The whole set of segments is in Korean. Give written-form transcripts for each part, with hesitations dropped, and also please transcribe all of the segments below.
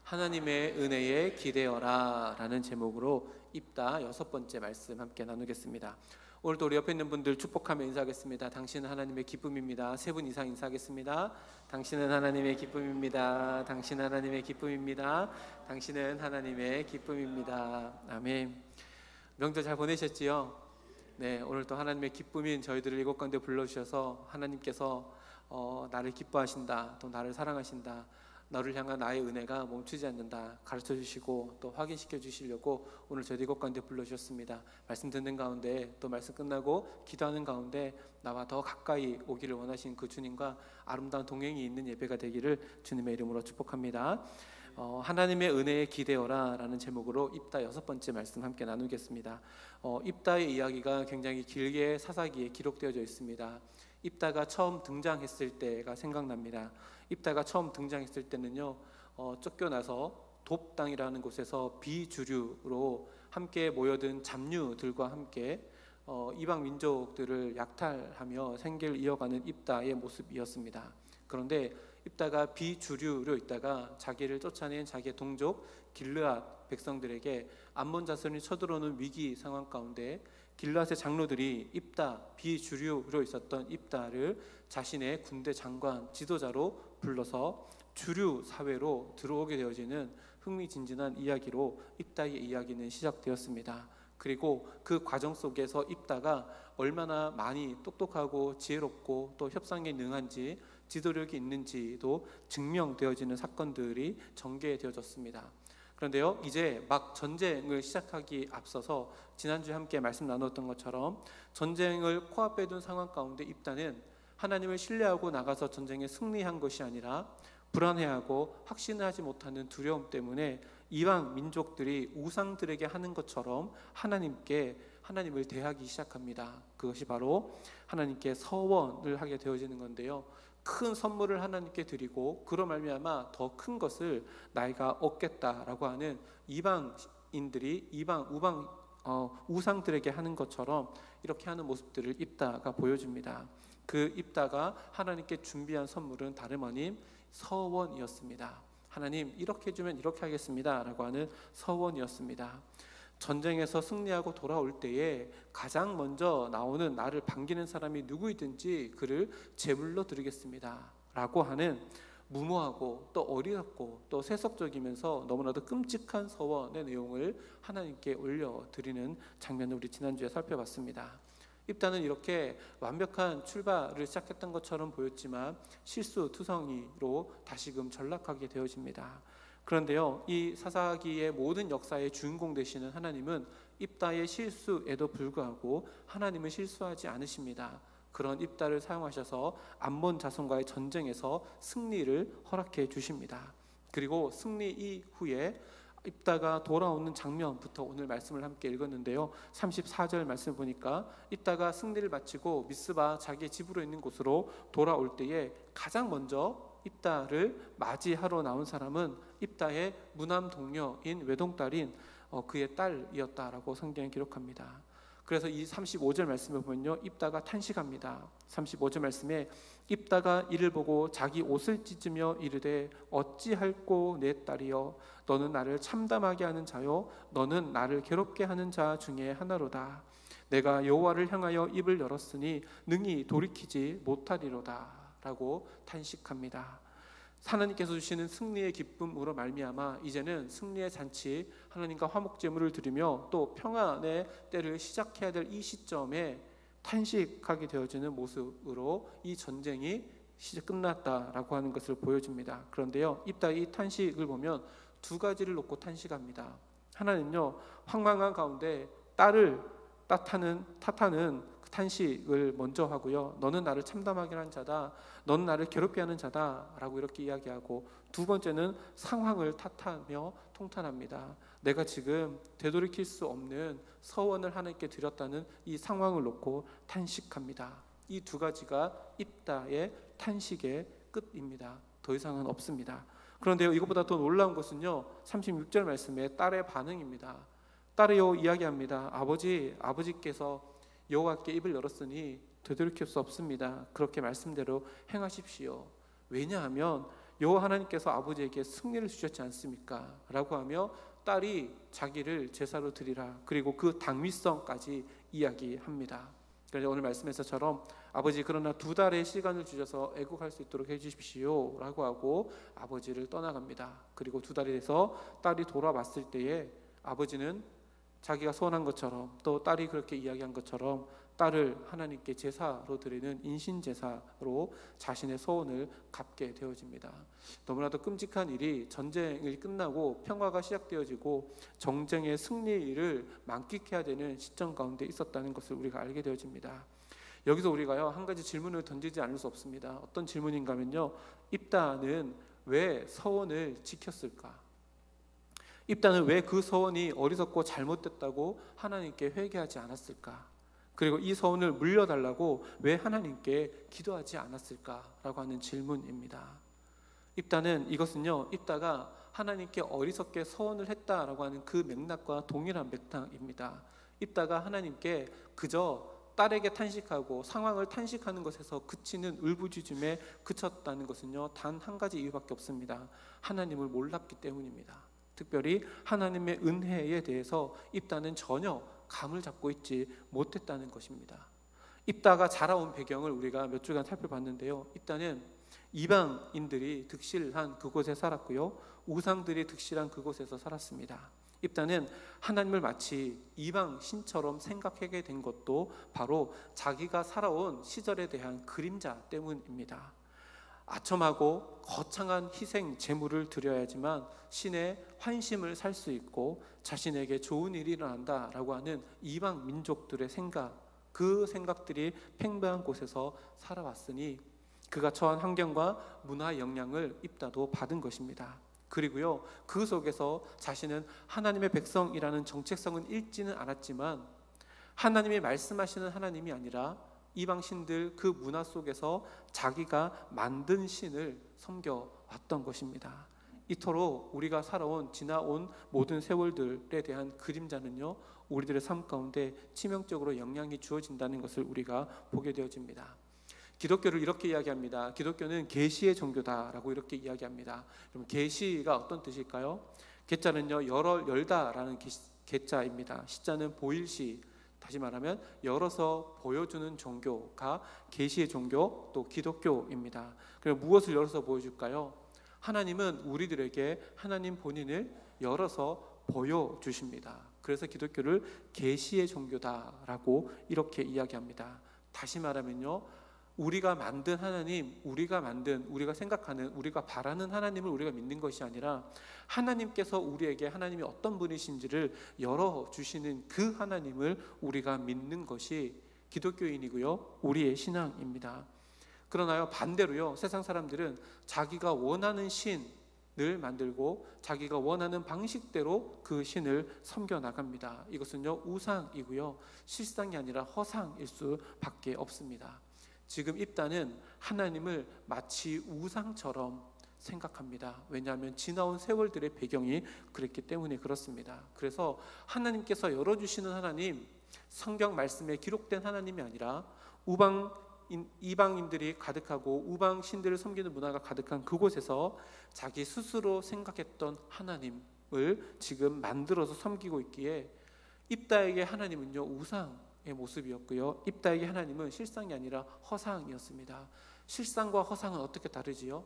하나님의 은혜에 기대어라 라는 제목으로 입다 6번째 말씀 함께 나누겠습니다. 오늘도 우리 옆에 있는 분들 축복하며 인사하겠습니다. 당신은 하나님의 기쁨입니다. 3분 이상 인사하겠습니다. 당신은 하나님의 기쁨입니다. 당신은 하나님의 기쁨입니다. 당신은 하나님의 기쁨입니다. 아멘. 명절 잘 보내셨지요? 네, 오늘도 하나님의 기쁨인 저희들을 이곳 가운데 불러주셔서 하나님께서 나를 기뻐하신다, 또 나를 사랑하신다, 너를 향한 나의 은혜가 멈추지 않는다 가르쳐 주시고 또 확인시켜 주시려고 오늘 저희 이곳 가운데 불러주셨습니다. 말씀 듣는 가운데 또 말씀 끝나고 기도하는 가운데 나와 더 가까이 오기를 원하신 그 주님과 아름다운 동행이 있는 예배가 되기를 주님의 이름으로 축복합니다. 하나님의 은혜에 기대어라 라는 제목으로 입다 6번째 말씀 함께 나누겠습니다. 입다의 이야기가 굉장히 길게 사사기에 기록되어져 있습니다. 입다가 처음 등장했을 때가 생각납니다. 입다가 처음 등장했을 때는요, 쫓겨나서 돕 땅이라는 곳에서 비주류로 함께 모여든 잡류들과 함께 이방 민족들을 약탈하며 생계를 이어가는 입다의 모습이었습니다. 그런데 입다가 비주류로 있다가 자기를 쫓아낸 자기의 동족 길르앗 백성들에게 암몬 자손이 쳐들어오는 위기 상황 가운데 길르앗의 장로들이 입다, 비주류로 있었던 입다를 자신의 군대 장관, 지도자로 불러서 주류 사회로 들어오게 되어지는 흥미진진한 이야기로 입다의 이야기는 시작되었습니다. 그리고 그 과정 속에서 입다가 얼마나 많이 똑똑하고 지혜롭고 또 협상에 능한지 지도력이 있는지도 증명되어지는 사건들이 전개되어졌습니다. 그런데요, 이제 막 전쟁을 시작하기 앞서서 지난주에 함께 말씀 나눴던 것처럼 전쟁을 코앞에 둔 상황 가운데 입다는 하나님을 신뢰하고 나가서 전쟁에 승리한 것이 아니라 불안해하고 확신하지 못하는 두려움 때문에 이방 민족들이 우상들에게 하는 것처럼 하나님을 대하기 시작합니다. 그것이 바로 하나님께 서원을 하게 되어지는 건데요, 큰 선물을 하나님께 드리고 그로 말미암아 더 큰 것을 나이가 얻겠다라고 하는 이방인들이 우상들에게 하는 것처럼 이렇게 하는 모습들을 입다가 보여줍니다. 그 입다가 하나님께 준비한 선물은 다름 아닌 서원이었습니다. 하나님, 이렇게 해주면 이렇게 하겠습니다 라고 하는 서원이었습니다. 전쟁에서 승리하고 돌아올 때에 가장 먼저 나오는 나를 반기는 사람이 누구이든지 그를 제물로 드리겠습니다 라고 하는 무모하고 또 어리석고 또 세속적이면서 너무나도 끔찍한 서원의 내용을 하나님께 올려드리는 장면을 우리 지난주에 살펴봤습니다. 입다는 이렇게 완벽한 출발을 시작했던 것처럼 보였지만 실수투성이로 다시금 전락하게 되어집니다. 그런데요, 이 사사기의 모든 역사의 주인공 되시는 하나님은 입다의 실수에도 불구하고 하나님은 실수하지 않으십니다. 그런 입다를 사용하셔서 암몬 자손과의 전쟁에서 승리를 허락해 주십니다. 그리고 승리 이후에 입다가 돌아오는 장면부터 오늘 말씀을 함께 읽었는데요, 34절 말씀을 보니까 입다가 승리를 마치고 미스바 자기의 집으로 있는 곳으로 돌아올 때에 가장 먼저 입다를 맞이하러 나온 사람은 입다의 무남 동료인 외동딸인 그의 딸이었다라고 성경에 기록합니다. 그래서 이 35절 말씀을 보면요, 입다가 탄식합니다. 35절 말씀에 입다가 이를 보고 자기 옷을 찢으며 이르되 어찌할꼬 내 딸이여, 너는 나를 참담하게 하는 자요 너는 나를 괴롭게 하는 자 중에 하나로다. 내가 여호와를 향하여 입을 열었으니 능히 돌이키지 못하리로다 라고 탄식합니다. 하나님께서 주시는 승리의 기쁨으로 말미암아 이제는 승리의 잔치, 하나님과 화목제물을 드리며 또 평안의 때를 시작해야 될 이 시점에 탄식하게 되어지는 모습으로 이 전쟁이 끝났다라고 하는 것을 보여줍니다. 그런데요, 입다의 이 탄식을 보면 두 가지를 놓고 탄식합니다. 하나는요, 황망한 가운데 딸을 탓하는 탄식을 먼저 하고요, 너는 나를 참담하게 하는 자다, 너는 나를 괴롭게 하는 자다 라고 이렇게 이야기하고, 두 번째는 상황을 탓하며 통탄합니다. 내가 지금 되돌이킬 수 없는 서원을 하나님께 드렸다는 이 상황을 놓고 탄식합니다. 이 두 가지가 입다의 탄식의 끝입니다. 더 이상은 없습니다. 그런데요, 이것보다 더 놀라운 것은요, 36절 말씀에 딸의 반응입니다. 딸이요 이야기합니다. 아버지께서 여호와께 입을 열었으니 되돌이킬 수 없습니다. 그렇게 말씀대로 행하십시오. 왜냐하면 여호와 하나님께서 아버지에게 승리를 주셨지 않습니까? 라고 하며 딸이 자기를 제사로 드리라, 그리고 그 당위성까지 이야기합니다. 그래서 오늘 말씀에서처럼 아버지 그러나 2달의 시간을 주셔서 애국할 수 있도록 해주십시오 라고 하고 아버지를 떠나갑니다. 그리고 2달이 돼서 딸이 돌아왔을 때에 아버지는 자기가 소원한 것처럼 또 딸이 그렇게 이야기한 것처럼 딸을 하나님께 제사로 드리는 인신제사로 자신의 소원을 갚게 되어집니다. 너무나도 끔찍한 일이 전쟁이 끝나고 평화가 시작되어지고 정쟁의 승리를 만끽해야 되는 시점 가운데 있었다는 것을 우리가 알게 되어집니다. 여기서 우리가요 한 가지 질문을 던지지 않을 수 없습니다. 어떤 질문인가 하면요, 입다는 왜 서원을 지켰을까? 입다는 왜 그 서원이 어리석고 잘못됐다고 하나님께 회개하지 않았을까? 그리고 이 서원을 물려달라고 왜 하나님께 기도하지 않았을까라고 하는 질문입니다. 입다는 이것은요, 입다가 하나님께 어리석게 서원을 했다라고 하는 그 맥락과 동일한 맥락입니다. 입다가 하나님께 그저 딸에게 탄식하고 상황을 탄식하는 것에서 그치는 울부짖음에 그쳤다는 것은요, 단 한 가지 이유밖에 없습니다. 하나님을 몰랐기 때문입니다. 특별히 하나님의 은혜에 대해서 입다는 전혀 감을 잡고 있지 못했다는 것입니다. 입다가 자라온 배경을 우리가 몇 주간 살펴봤는데요, 입다는 이방인들이 득실한 그곳에 살았고요, 우상들이 득실한 그곳에서 살았습니다. 입다는 하나님을 마치 이방 신처럼 생각하게 된 것도 바로 자기가 살아온 시절에 대한 그림자 때문입니다. 아첨하고 거창한 희생 제물을 드려야지만 신의 환심을 살 수 있고 자신에게 좋은 일이 일어난다라고 하는 이방 민족들의 생각, 그 생각들이 팽배한 곳에서 살아왔으니 그가 처한 환경과 문화 영향을 입다도 받은 것입니다. 그리고요, 그 속에서 자신은 하나님의 백성이라는 정체성은 잃지는 않았지만 하나님이 말씀하시는 하나님이 아니라 이방 신들 그 문화 속에서 자기가 만든 신을 섬겨왔던 것입니다. 이토록 우리가 살아온 지나온 모든 세월들에 대한 그림자는요, 우리들의 삶 가운데 치명적으로 영향이 주어진다는 것을 우리가 보게 되어집니다. 기독교를 이렇게 이야기합니다. 기독교는 계시의 종교다라고 이렇게 이야기합니다. 그럼 계시가 어떤 뜻일까요? 계자는요, 열다라는 계자입니다. 시자는 보일시, 다시 말하면 열어서 보여주는 종교가 계시의 종교, 또 기독교입니다. 그럼 무엇을 열어서 보여줄까요? 하나님은 우리들에게 하나님 본인을 열어서 보여주십니다. 그래서 기독교를 계시의 종교다라고 이렇게 이야기합니다. 다시 말하면요, 우리가 만든 하나님, 우리가 생각하는, 우리가 바라는 하나님을 우리가 믿는 것이 아니라 하나님께서 우리에게 하나님이 어떤 분이신지를 열어주시는 그 하나님을 우리가 믿는 것이 기독교인이고요, 우리의 신앙입니다. 그러나요, 반대로요, 세상 사람들은 자기가 원하는 신을 만들고 자기가 원하는 방식대로 그 신을 섬겨 나갑니다. 이것은요, 우상이고요, 실상이 아니라 허상일 수밖에 없습니다. 지금 입다는 하나님을 마치 우상처럼 생각합니다. 왜냐하면 지나온 세월들의 배경이 그랬기 때문에 그렇습니다. 그래서 하나님께서 열어주시는 하나님, 성경 말씀에 기록된 하나님이 아니라 이방인들이 가득하고 우방 신들을 섬기는 문화가 가득한 그곳에서 자기 스스로 생각했던 하나님을 지금 만들어서 섬기고 있기에 입다에게 하나님은요, 우상의 모습이었고요, 입다에게 하나님은 실상이 아니라 허상이었습니다. 실상과 허상은 어떻게 다르지요?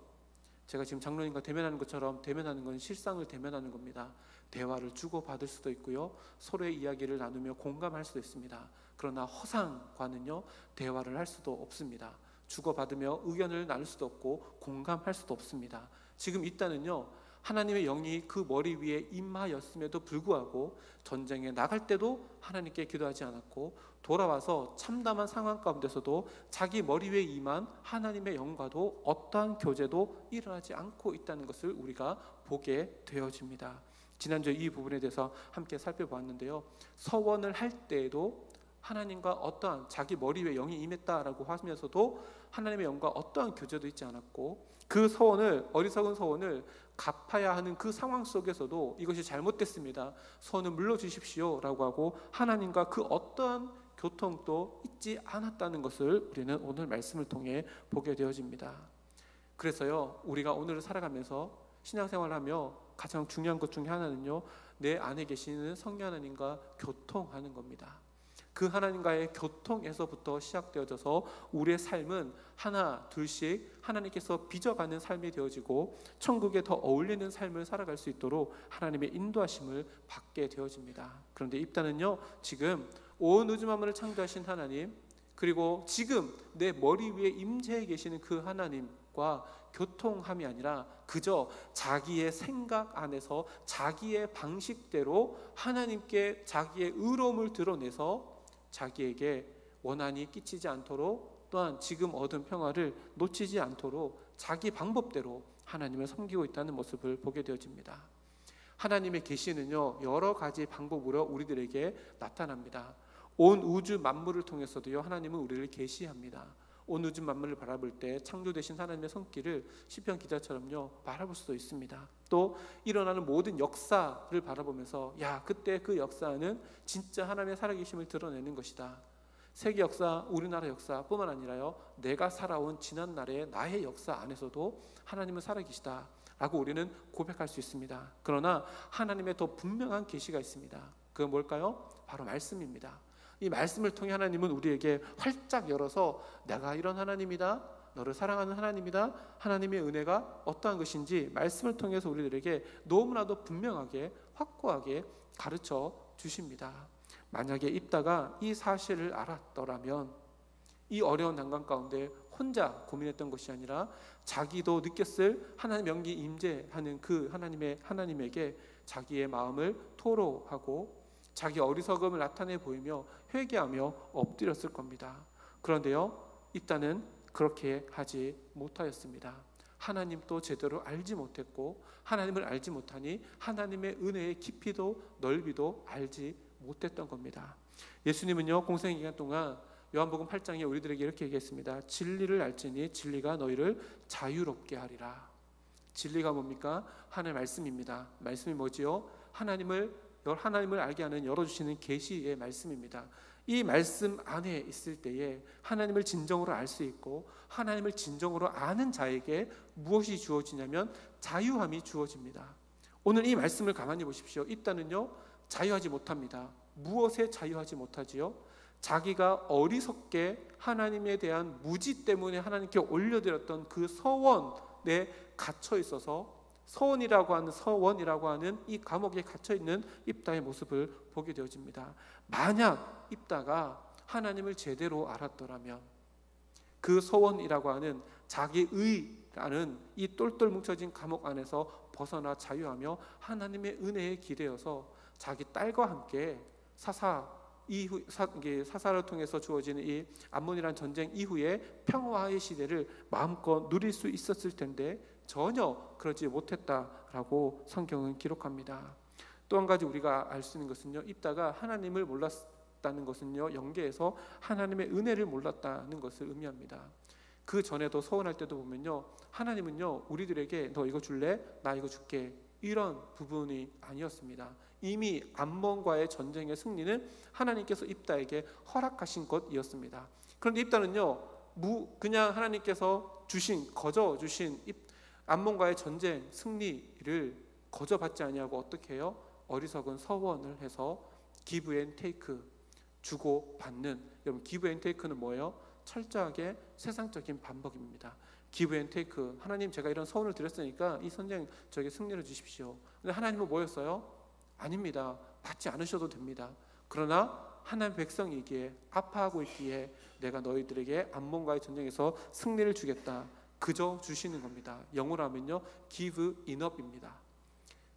제가 지금 장로님과 대면하는 것처럼 대면하는 건 실상을 대면하는 겁니다. 대화를 주고받을 수도 있고요, 서로의 이야기를 나누며 공감할 수도 있습니다. 그러나 허상과는요, 대화를 할 수도 없습니다. 주고받으며 의견을 나눌 수도 없고 공감할 수도 없습니다. 지금 입다는요, 하나님의 영이 그 머리 위에 임하였음에도 불구하고 전쟁에 나갈 때도 하나님께 기도하지 않았고 돌아와서 참담한 상황 가운데서도 자기 머리 위에 임한 하나님의 영과도 어떠한 교제도 일어나지 않고 있다는 것을 우리가 보게 되어집니다. 지난주에 이 부분에 대해서 함께 살펴보았는데요, 서원을 할 때에도 하나님과 어떠한 자기 머리 위에 영이 임했다라고 하면서도 하나님의 영과 어떠한 교제도 있지 않았고 그 서원을, 어리석은 서원을 갚아야 하는 그 상황 속에서도 이것이 잘못됐습니다, 서원을 물러주십시오 라고 하고 하나님과 그 어떠한 교통도 있지 않았다는 것을 우리는 오늘 말씀을 통해 보게 되어집니다. 그래서요, 우리가 오늘을 살아가면서 신앙생활하며 가장 중요한 것 중에 하나는요, 내 안에 계시는 성령 하나님과 교통하는 겁니다. 그 하나님과의 교통에서부터 시작되어져서 우리의 삶은 하나 둘씩 하나님께서 빚어가는 삶이 되어지고 천국에 더 어울리는 삶을 살아갈 수 있도록 하나님의 인도하심을 받게 되어집니다. 그런데 입다는요, 지금 온 우주 만물을 창조하신 하나님, 그리고 지금 내 머리 위에 임재해 계시는 그 하나님과 교통함이 아니라 그저 자기의 생각 안에서 자기의 방식대로 하나님께 자기의 의로움을 드러내서 자기에게 원한이 끼치지 않도록, 또한 지금 얻은 평화를 놓치지 않도록 자기 방법대로 하나님을 섬기고 있다는 모습을 보게 되어집니다. 하나님의 계시는요, 여러 가지 방법으로 우리들에게 나타납니다. 온 우주 만물을 통해서도요, 하나님은 우리를 계시합니다. 온 우주 만물을 바라볼 때 창조되신 하나님의 손길을 시편 기자처럼요 바라볼 수도 있습니다. 또 일어나는 모든 역사를 바라보면서 야, 그때 그 역사는 진짜 하나님의 살아계심을 드러내는 것이다. 세계 역사, 우리나라 역사뿐만 아니라요, 내가 살아온 지난날의 나의 역사 안에서도 하나님은 살아계시다 라고 우리는 고백할 수 있습니다. 그러나 하나님의 더 분명한 계시가 있습니다. 그건 뭘까요? 바로 말씀입니다. 이 말씀을 통해 하나님은 우리에게 활짝 열어서 내가 이런 하나님이다, 너를 사랑하는 하나님이다, 하나님의 은혜가 어떠한 것인지 말씀을 통해서 우리들에게 너무나도 분명하게 확고하게 가르쳐 주십니다. 만약에 입다가 이 사실을 알았더라면 이 어려운 난관 가운데 혼자 고민했던 것이 아니라 자기도 느꼈을 하나님 영기 임재하는 그 하나님에게 자기의 마음을 토로하고 자기 어리석음을 나타내 보이며 회개하며 엎드렸을 겁니다. 그런데요, 입다는 그렇게 하지 못하였습니다. 하나님도 제대로 알지 못했고 하나님을 알지 못하니 하나님의 은혜의 깊이도 넓이도 알지 못했던 겁니다. 예수님은요, 공생 기간 동안 요한복음 8장에 우리들에게 이렇게 얘기했습니다. 진리를 알지니 진리가 너희를 자유롭게 하리라. 진리가 뭡니까? 하나님의 말씀입니다. 말씀이 뭐지요? 하나님을 알게 하는 열어주시는 계시의 말씀입니다. 이 말씀 안에 있을 때에 하나님을 진정으로 알 수 있고 하나님을 진정으로 아는 자에게 무엇이 주어지냐면 자유함이 주어집니다. 오늘 이 말씀을 가만히 보십시오. 입다는요, 자유하지 못합니다. 무엇에 자유하지 못하지요? 자기가 어리석게 하나님에 대한 무지 때문에 하나님께 올려드렸던 그 서원에 갇혀 있어서 서원이라고 하는 이 감옥에 갇혀 있는 입다의 모습을 보게 되어집니다. 만약 입다가 하나님을 제대로 알았더라면 그 서원이라고 하는 자기의라는 이 똘똘 뭉쳐진 감옥 안에서 벗어나 자유하며 하나님의 은혜에 기대어서 자기 딸과 함께 사사를 통해서 주어지는 이 암몬이란 전쟁 이후에 평화의 시대를 마음껏 누릴 수 있었을 텐데 전혀 그러지 못했다라고 성경은 기록합니다. 또 한 가지 우리가 알 수 있는 것은요, 입다가 하나님을 몰랐다는 것은요, 연계해서 하나님의 은혜를 몰랐다는 것을 의미합니다. 그 전에도 서원할 때도 보면요, 하나님은요, 우리들에게 너 이거 줄래? 나 이거 줄게, 이런 부분이 아니었습니다. 이미 암몬과의 전쟁의 승리는 하나님께서 입다에게 허락하신 것이었습니다. 그런데 입다는요, 그냥 하나님께서 거저 주신 암몬과의 전쟁 승리를 거저 받지 아니하고 어떻게 해요? 어리석은 서원을 해서 give and take, 주고 받는. 여러분, give and take는 뭐예요? 철저하게 세상적인 반복입니다. give and take, 하나님 제가 이런 서원을 드렸으니까 이 전쟁 저에게 승리를 주십시오. 근데 하나님은 뭐였어요? 아닙니다. 받지 않으셔도 됩니다. 그러나 하나님 백성이기에 아파하고 있기에 내가 너희들에게 암몬과의 전쟁에서 승리를 주겠다, 그저 주시는 겁니다. 영어로 하면요, give enough입니다.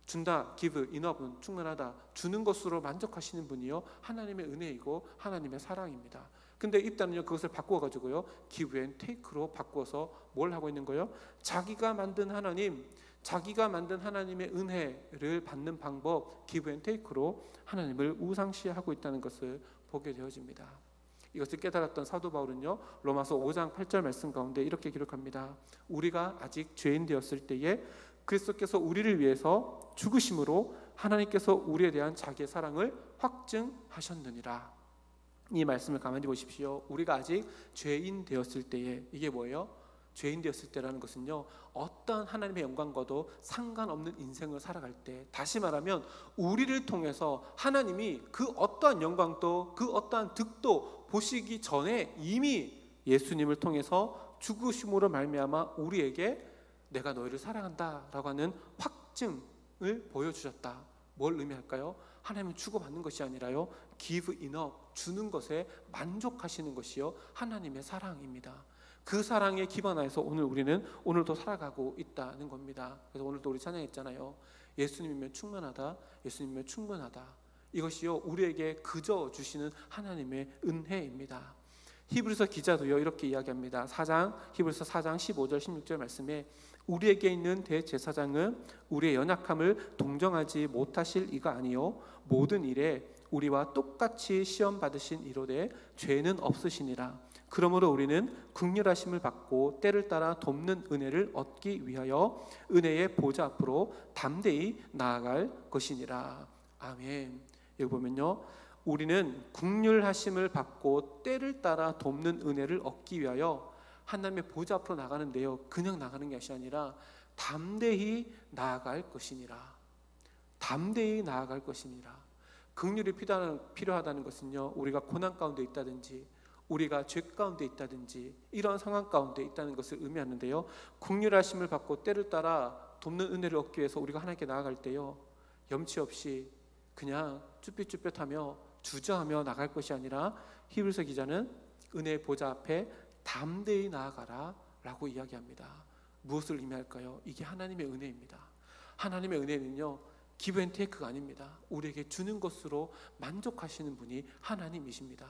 준다, give enough은 충분하다, 주는 것으로 만족하시는 분이요, 하나님의 은혜이고 하나님의 사랑입니다. 근데 입다는요, 그것을 바꾸어가지고요, give and take로 바꾸어서 뭘 하고 있는 거예요? 자기가 만든 하나님의 은혜를 받는 방법, give and take로 하나님을 우상시하고 있다는 것을 보게 되어집니다. 이것을 깨달았던 사도 바울은요, 로마서 5장 8절 말씀 가운데 이렇게 기록합니다. 우리가 아직 죄인 되었을 때에 그리스도께서 우리를 위해서 죽으심으로 하나님께서 우리에 대한 자기의 사랑을 확증하셨느니라. 이 말씀을 가만히 보십시오. 우리가 아직 죄인 되었을 때에, 이게 뭐예요? 죄인 되었을 때라는 것은요, 어떠한 하나님의 영광과도 상관없는 인생을 살아갈 때, 다시 말하면 우리를 통해서 하나님이 그 어떠한 영광도 그 어떠한 득도 보시기 전에 이미 예수님을 통해서 죽으심으로 말미암아 우리에게 내가 너희를 사랑한다라고 하는 확증을 보여주셨다. 뭘 의미할까요? 하나님은 주고받는 것이 아니라요, give enough, 주는 것에 만족하시는 것이요 하나님의 사랑입니다. 그 사랑에 기반하여서 우리는 오늘도 살아가고 있다는 겁니다. 그래서 오늘도 우리 찬양했잖아요. 예수님이면 충만하다, 예수님이면 충분하다. 이것이요 우리에게 그저 주시는 하나님의 은혜입니다. 히브리서 기자도요 이렇게 이야기합니다. 히브리서 4장 15절 16절 말씀에 우리에게 있는 대제사장은 우리의 연약함을 동정하지 못하실 이가 아니요 모든 일에 우리와 똑같이 시험 받으신 이로되 죄는 없으시니라. 그러므로 우리는 긍휼하심을 받고 때를 따라 돕는 은혜를 얻기 위하여 은혜의 보좌 앞으로 담대히 나아갈 것이니라. 아멘. 여기 보면요, 우리는 긍휼하심을 받고 때를 따라 돕는 은혜를 얻기 위하여 하나님의 보좌 앞으로 나가는데요, 그냥 나가는 것이 아니라 담대히 나아갈 것이니라. 담대히 나아갈 것이니라. 긍휼이 필요하다는 것은요, 우리가 고난 가운데 있다든지 우리가 죄 가운데 있다든지 이런 상황 가운데 있다는 것을 의미하는데요, 긍휼하심을 받고 때를 따라 돕는 은혜를 얻기 위해서 우리가 하나님께 나아갈 때요, 염치 없이 그냥 쭈삣쭈삣하며 주저하며 나갈 것이 아니라 히브리서 기자는 은혜의 보좌 앞에 담대히 나아가라 라고 이야기합니다. 무엇을 의미할까요? 이게 하나님의 은혜입니다. 하나님의 은혜는요 기브 앤 테이크가 아닙니다. 우리에게 주는 것으로 만족하시는 분이 하나님이십니다.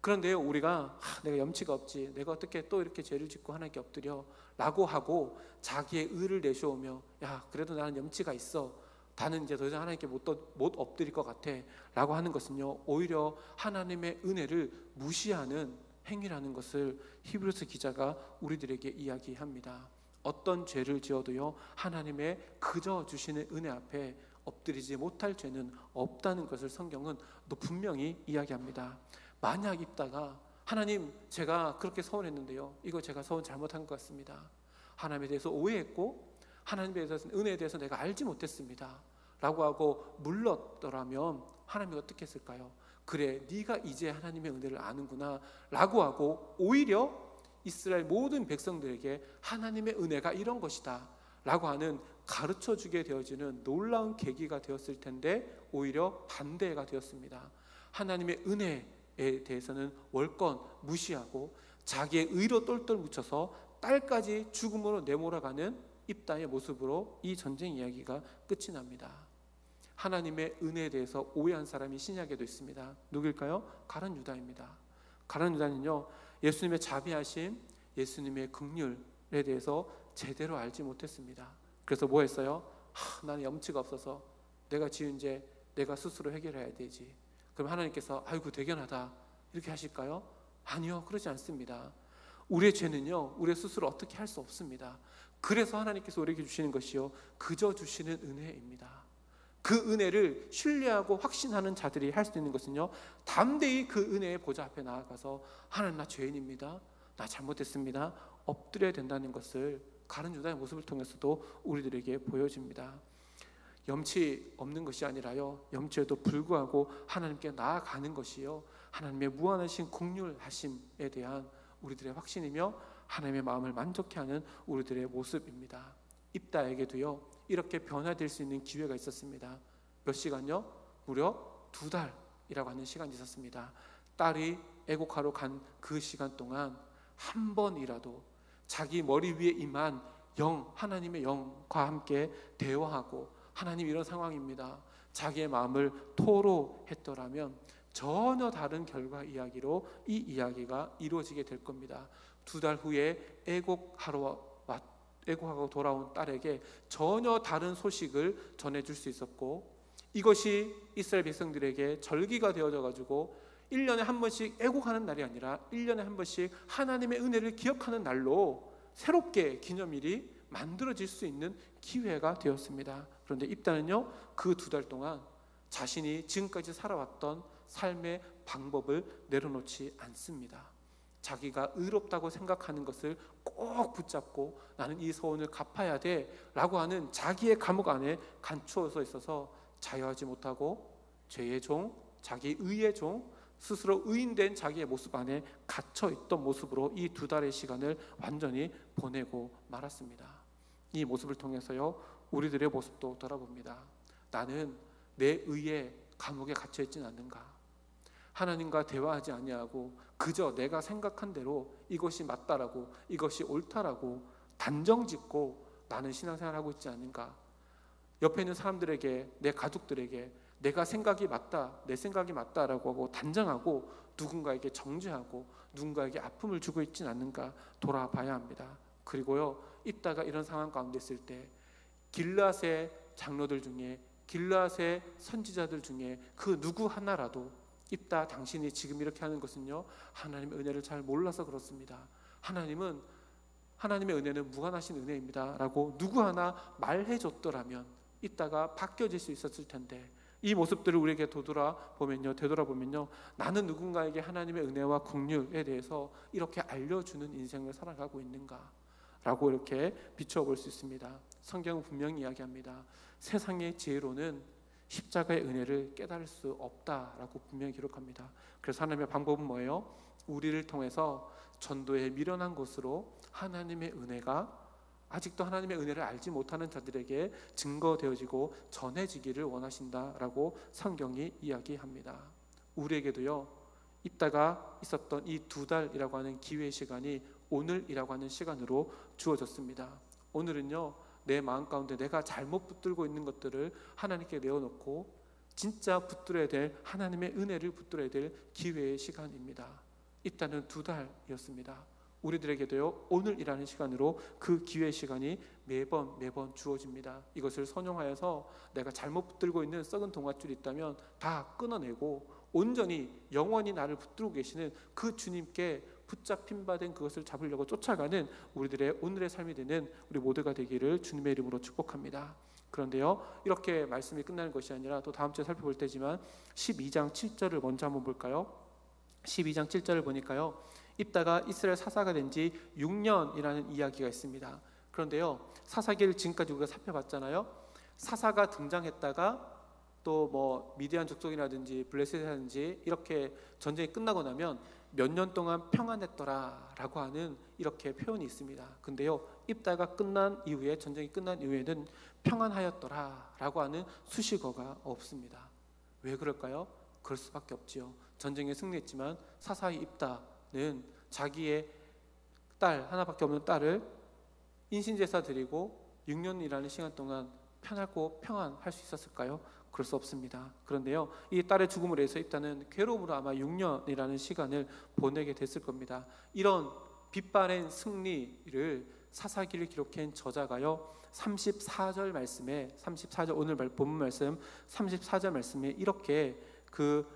그런데요, 우리가 내가 염치가 없지, 내가 어떻게 또 이렇게 죄를 짓고 하나님께 엎드려 라고 하고 자기의 의를 내세우며 야 그래도 나는 염치가 있어, 나는 이제 더 이상 하나님께 못 엎드릴 것 같아 라고 하는 것은요 오히려 하나님의 은혜를 무시하는 행위라는 것을 히브리서 기자가 우리들에게 이야기합니다. 어떤 죄를 지어도요 하나님의 그저 주시는 은혜 앞에 엎드리지 못할 죄는 없다는 것을 성경은 또 분명히 이야기합니다. 만약 입다가 하나님 제가 그렇게 서운했는데요, 이거 제가 서운 잘못한 것 같습니다, 하나님에 대해서 오해했고 하나님에 대해서 은혜에 대해서 내가 알지 못했습니다 라고 하고 물렀더라면 하나님이 어떻게 했을까요? 그래 네가 이제 하나님의 은혜를 아는구나 라고 하고 오히려 이스라엘 모든 백성들에게 하나님의 은혜가 이런 것이다 라고 하는 가르쳐주게 되어지는 놀라운 계기가 되었을 텐데 오히려 반대가 되었습니다. 하나님의 은혜에 대해서는 월권 무시하고 자기의 의로 똘똘 묻혀서 딸까지 죽음으로 내몰아가는 입다의 모습으로 이 전쟁 이야기가 끝이 납니다. 하나님의 은혜에 대해서 오해한 사람이 신약에도 있습니다. 누구일까요? 가룟 유다입니다. 가룟 유다는요 예수님의 자비하심, 예수님의 긍휼에 대해서 제대로 알지 못했습니다. 그래서 뭐 했어요? 나는 염치가 없어서 내가 지은 죄 내가 스스로 해결해야 되지. 그럼 하나님께서 아이고 대견하다 이렇게 하실까요? 아니요, 그러지 않습니다. 우리의 죄는요 우리 스스로 어떻게 할 수 없습니다. 그래서 하나님께서 우리에게 주시는 것이요 그저 주시는 은혜입니다. 그 은혜를 신뢰하고 확신하는 자들이 할 수 있는 것은요 담대히 그 은혜의 보좌 앞에 나아가서 하나님 나 죄인입니다, 나 잘못했습니다 엎드려야 된다는 것을 가룟 유다의 모습을 통해서도 우리들에게 보여집니다. 염치 없는 것이 아니라요 염치에도 불구하고 하나님께 나아가는 것이요 하나님의 무한하신 긍휼하심에 대한 우리들의 확신이며 하나님의 마음을 만족해 하는 우리들의 모습입니다. 입다에게도요 이렇게 변화될 수 있는 기회가 있었습니다. 몇 시간요? 무려 2달이라고 하는 시간이 있었습니다. 딸이 애곡하러 간 그 시간 동안 한 번이라도 자기 머리 위에 임한 영, 하나님의 영과 함께 대화하고 하나님 이런 상황입니다, 자기의 마음을 토로했더라면 전혀 다른 결과 이야기로 이 이야기가 이루어지게 될 겁니다. 2달 후에 애곡하고 돌아온 딸에게 전혀 다른 소식을 전해줄 수 있었고, 이것이 이스라엘 백성들에게 절기가 되어져 가지고 1년에 한 번씩 애곡하는 날이 아니라 1년에 한 번씩 하나님의 은혜를 기억하는 날로 새롭게 기념일이 만들어질 수 있는 기회가 되었습니다. 그런데 입다는요 그 2달 동안 자신이 지금까지 살아왔던 삶의 방법을 내려놓지 않습니다. 자기가 의롭다고 생각하는 것을 꼭 붙잡고 나는 이 소원을 갚아야 돼 라고 하는 자기의 감옥 안에 갇혀서 있어서 자유하지 못하고 죄의 종, 자기 의의 종, 스스로 의인된 자기의 모습 안에 갇혀있던 모습으로 이 2달의 시간을 완전히 보내고 말았습니다. 이 모습을 통해서요, 우리들의 모습도 돌아봅니다. 나는 내 의의 감옥에 갇혀있진 않는가? 하나님과 대화하지 아니하고 그저 내가 생각한 대로 이것이 맞다라고, 이것이 옳다라고 단정짓고 나는 신앙생활하고 있지 않는가? 옆에 있는 사람들에게, 내 가족들에게 내가 생각이 맞다, 내 생각이 맞다라고 하고 단정하고 누군가에게 정죄하고 누군가에게 아픔을 주고 있진 않는가 돌아봐야 합니다. 그리고요, 입다가 이런 상황 가운데 있을 때 길앗의 장로들 중에, 길앗의 선지자들 중에 그 누구 하나라도 입다, 당신이 지금 이렇게 하는 것은요, 하나님의 은혜를 잘 몰라서 그렇습니다. 하나님의 은혜는 무한하신 은혜입니다 라고 누구 하나 말해줬더라면 입다가 바뀌어질 수 있었을 텐데, 이 모습들을 우리에게 되돌아보면요, 나는 누군가에게 하나님의 은혜와 긍휼에 대해서 이렇게 알려주는 인생을 살아가고 있는가 라고 이렇게 비춰볼 수 있습니다. 성경은 분명히 이야기합니다. 세상의 지혜로는 십자가의 은혜를 깨달을 수 없다라고 분명히 기록합니다. 그래서 하나님의 방법은 뭐예요? 우리를 통해서 전도에 미련한 곳으로 하나님의 은혜가, 아직도 하나님의 은혜를 알지 못하는 자들에게 증거되어지고 전해지기를 원하신다라고 성경이 이야기합니다. 우리에게도요, 입다가 있었던 이 2달이라고 하는 기회의 시간이 오늘이라고 하는 시간으로 주어졌습니다. 오늘은요, 내 마음 가운데 내가 잘못 붙들고 있는 것들을 하나님께 내어놓고 진짜 붙들어야 될 하나님의 은혜를 붙들어야 될 기회의 시간입니다. 입다는 2달이었습니다. 우리들에게도요, 오늘이라는 시간으로 그 기회의 시간이 매번 주어집니다. 이것을 선용하여서 내가 잘못 붙들고 있는 썩은 동아줄이 있다면 다 끊어내고 온전히 영원히 나를 붙들고 계시는 그 주님께 붙잡힌 바 된 그것을 잡으려고 쫓아가는 우리들의 오늘의 삶이 되는 우리 모두가 되기를 주님의 이름으로 축복합니다. 그런데요, 이렇게 말씀이 끝나는 것이 아니라 또 다음 주에 살펴볼 때지만 12장 7절을 먼저 한번 볼까요? 12장 7절을 보니까요, 입다가 이스라엘 사사가 된 지 6년이라는 이야기가 있습니다. 그런데요, 사사기를 지금까지 우리가 살펴봤잖아요. 사사가 등장했다가 또 뭐 미디안 족속이라든지 블레셋이라든지 이렇게 전쟁이 끝나고 나면 몇 년 동안 평안했더라라고 하는 이렇게 표현이 있습니다. 근데요, 입다가 끝난 이후에, 전쟁이 끝난 이후에는 평안하였더라라고 하는 수식어가 없습니다. 왜 그럴까요? 그럴 수밖에 없지요. 전쟁에 승리했지만 사사의 입다는 자기의 딸, 하나밖에 없는 딸을 인신제사 드리고 6년이라는 시간 동안 편하고 평안할 수 있었을까요? 그럴 수 없습니다. 그런데요, 이 딸의 죽음으로 해서 입다는 괴로움으로 아마 6년이라는 시간을 보내게 됐을 겁니다. 이런 빛바랜 승리를 사사기를 기록한 저자가요, 34절 말씀에, 34절 오늘 본문 말씀 34절 말씀에 이렇게 그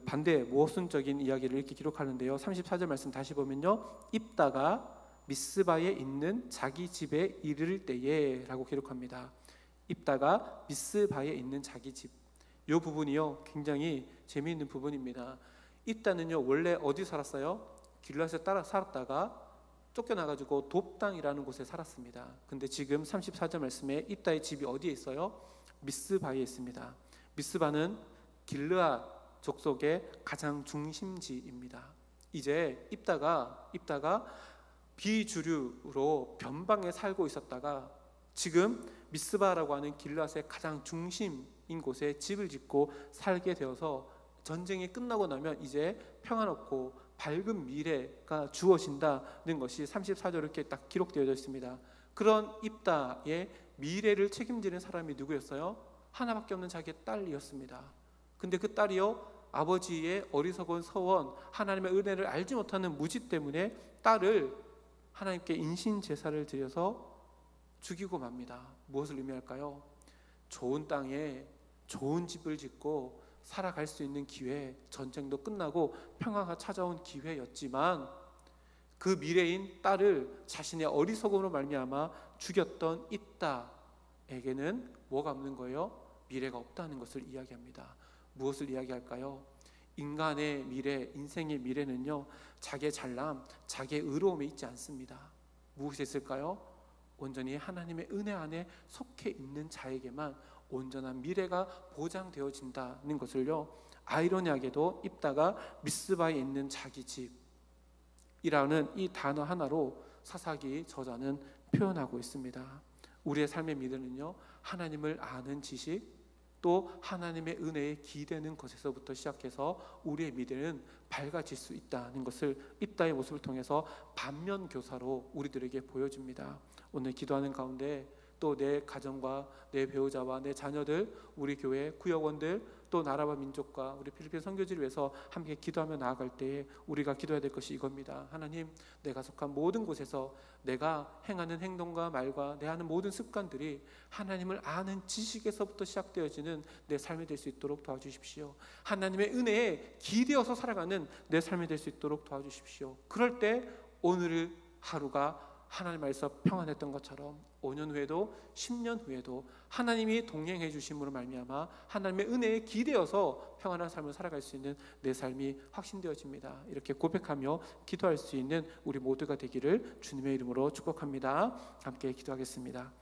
반대 모순적인 이야기를 이렇게 기록하는데요. 34절 말씀 다시 보면요, 입다가 미스바에 있는 자기 집에 이를 때에 라고 기록합니다. 입다가 미스바에 있는 자기 집, 이 부분이요, 굉장히 재미있는 부분입니다. 입다는요, 원래 어디 살았어요? 길앗에 따라 살았다가 쫓겨나가지고 돕당이라는 곳에 살았습니다. 근데 지금 34절 말씀에 입다의 집이 어디에 있어요? 미스바에 있습니다. 미스바는 길르앗 족속의 가장 중심지입니다. 이제 입다가 비주류로 변방에 살고 있었다가 지금 미스바라고 하는 길앗의 가장 중심인 곳에 집을 짓고 살게 되어서 전쟁이 끝나고 나면 이제 평안없고 밝은 미래가 주어진다는 것이 34절 이렇게 딱 기록되어 있습니다. 그런 입다의 미래를 책임지는 사람이 누구였어요? 하나밖에 없는 자기의 딸이었습니다. 근데 그 딸이요, 아버지의 어리석은 서원, 하나님의 은혜를 알지 못하는 무지 때문에 딸을 하나님께 인신 제사를 드려서 죽이고 맙니다. 무엇을 의미할까요? 좋은 땅에 좋은 집을 짓고 살아갈 수 있는 기회, 전쟁도 끝나고 평화가 찾아온 기회였지만 그 미래인 딸을 자신의 어리석음으로 말미암아 죽였던 입다에게는 뭐가 없는 거예요? 미래가 없다는 것을 이야기합니다. 무엇을 이야기할까요? 인간의 미래, 인생의 미래는요, 자기의 잘남, 자기의 의로움에 있지 않습니다. 무엇이 있을까요? 온전히 하나님의 은혜 안에 속해 있는 자에게만 온전한 미래가 보장되어진다는 것을요, 아이러니하게도 입다가 미스바에 있는 자기 집이라는 이 단어 하나로 사사기 저자는 표현하고 있습니다. 우리의 삶의 미래는요, 하나님을 아는 지식, 또 하나님의 은혜에 기대는 것에서부터 시작해서 우리의 미래는 밝아질 수 있다는 것을 입다의 모습을 통해서 반면 교사로 우리들에게 보여줍니다. 오늘 기도하는 가운데 또 내 가정과 내 배우자와 내 자녀들, 우리 교회 구역원들, 또 나라와 민족과 우리 필리핀 선교지를 위해서 함께 기도하며 나아갈 때에 우리가 기도해야 될 것이 이겁니다. 하나님, 내가 속한 모든 곳에서 내가 행하는 행동과 말과 내 하는 모든 습관들이 하나님을 아는 지식에서부터 시작되어지는 내 삶이 될 수 있도록 도와주십시오. 하나님의 은혜에 기대어서 살아가는 내 삶이 될 수 있도록 도와주십시오. 그럴 때 오늘 하루가 하나님 안에서 평안했던 것처럼 5년 후에도 10년 후에도 하나님이 동행해 주심으로 말미암아 하나님의 은혜에 기대어서 평안한 삶을 살아갈 수 있는 내 삶이 확신되어집니다. 이렇게 고백하며 기도할 수 있는 우리 모두가 되기를 주님의 이름으로 축복합니다. 함께 기도하겠습니다.